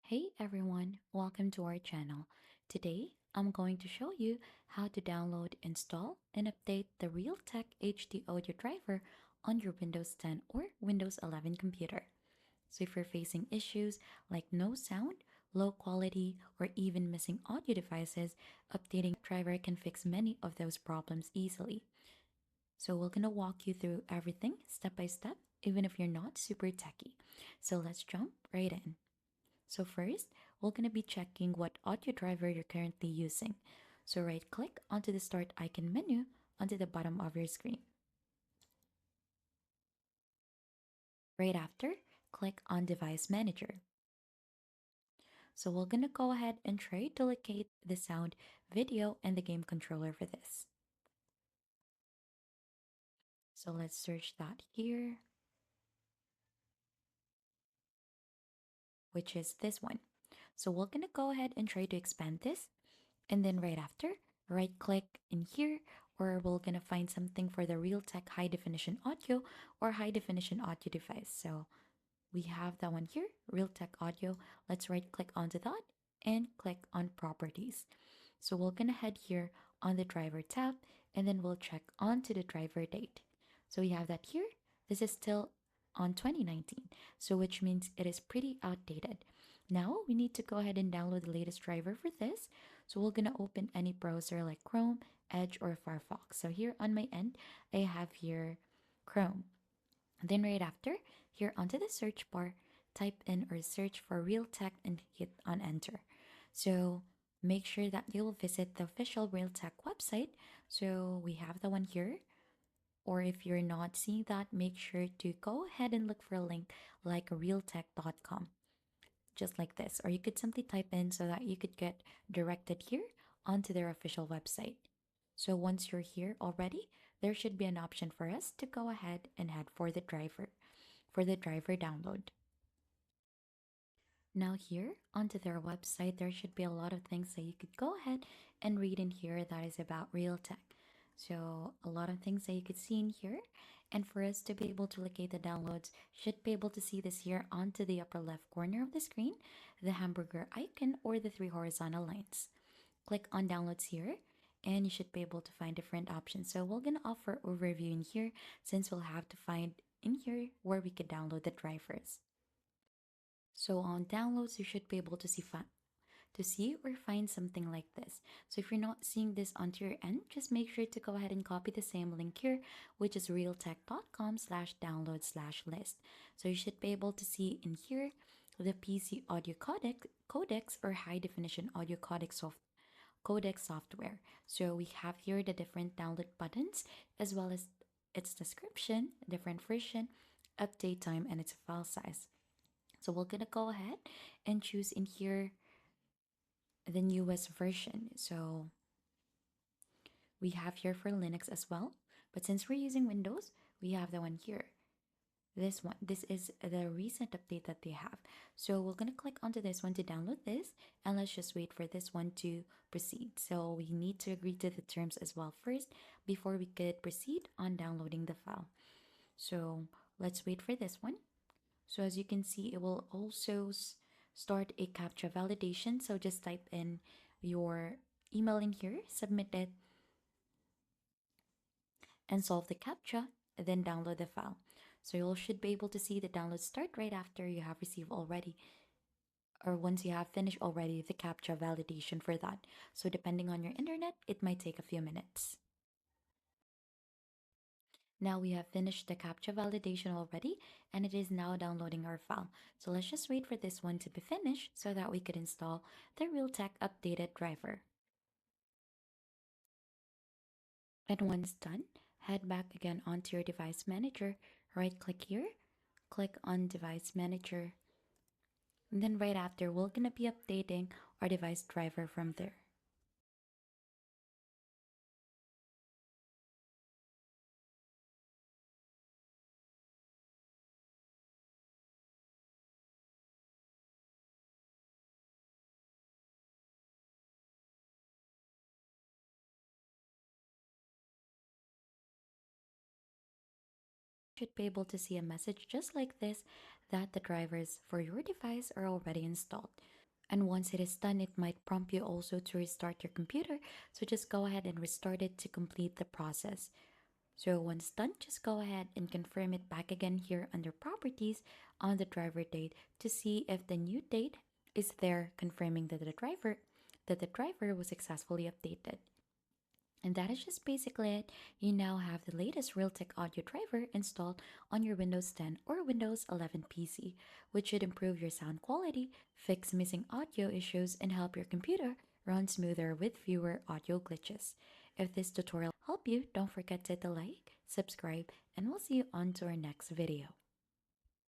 Hey everyone, welcome to our channel. Today, I'm going to show you how to download, install, and update the Realtek HD audio driver on your Windows 10 or Windows 11 computer. So if you're facing issues like no sound, low quality, or even missing audio devices, updating driver can fix many of those problems easily. So we're gonna walk you through everything step by step, even if you're not super techy. So let's jump right in. So first, we're going to be checking what audio driver you're currently using. So right click onto the start icon menu onto the bottom of your screen. Right after, click on device manager. So we're going to go ahead and try to locate the sound, video, and the game controller for this. So let's search that here, which is this one. So we're going to go ahead and try to expand this. And then right after, right click in here, or we're gonna find something for the Realtek high definition audio or high definition audio device. So we have that one here, Realtek audio. Let's right click onto that and click on properties. So we're gonna head here on the driver tab and then we'll check onto the driver date. So we have that here. This is still on 2019, so which means it is pretty outdated. Now we need to go ahead and download the latest driver for this. So we're gonna open any browser like Chrome, Edge, or Firefox. So here on my end, I have here Chrome. Then right after, here onto the search bar, type in or search for Realtek and hit on enter. So make sure that you'll visit the official Realtek website. So we have the one here. Or if you're not seeing that, make sure to go ahead and look for a link like realtek.com, just like this. Or you could simply type in so that you could get directed here onto their official website. So once you're here already, there should be an option for us to go ahead and head for the driver download. Now here onto their website, there should be a lot of things that you could go ahead and read in here that is about Realtek. So a lot of things that you could see in here. And for us to be able to locate the downloads, should be able to see this here onto the upper left corner of the screen, the hamburger icon or the three horizontal lines. Click on downloads here and you should be able to find different options. So we're gonna offer overview in here since we'll have to find in here where we could download the drivers. So on downloads, you should be able to see or find something like this. So if you're not seeing this onto your end, just make sure to go ahead and copy the same link here, which is realtek.com/download/list. So you should be able to see in here the PC audio codecs or high definition audio codec software. So we have here the different download buttons as well as its description, different version, update time, and its file size. So we're gonna go ahead and choose in here the newest version. So we have here for Linux as well, but since we're using Windows, we have the one here. This one, this is the recent update that they have. So we're gonna click onto this one to download this, and let's just wait for this one to proceed. So we need to agree to the terms as well first before we could proceed on downloading the file. So let's wait for this one. So as you can see, it will also start a CAPTCHA validation. So just type in your email in here, submit it, and solve the CAPTCHA, then download the file. So you should be able to see the download start right after you have received already, or once you have finished already the CAPTCHA validation for that. So depending on your internet, it might take a few minutes. Now we have finished the CAPTCHA validation already, and it is now downloading our file. So let's just wait for this one to be finished so that we could install the Realtek updated driver. And once done, head back again onto your device manager, right click here, click on device manager, and then right after we're gonna be updating our device driver from there. You should be able to see a message just like this that the drivers for your device are already installed. And once it is done, it might prompt you also to restart your computer. So just go ahead and restart it to complete the process. So once done, just go ahead and confirm it back again here under properties on the driver date to see if the new date is there, confirming that the driver was successfully updated. And that is just basically it. You now have the latest Realtek audio driver installed on your Windows 10 or Windows 11 PC, which should improve your sound quality, fix missing audio issues, and help your computer run smoother with fewer audio glitches. If this tutorial helped you, don't forget to hit the like, subscribe, and we'll see you on to our next video.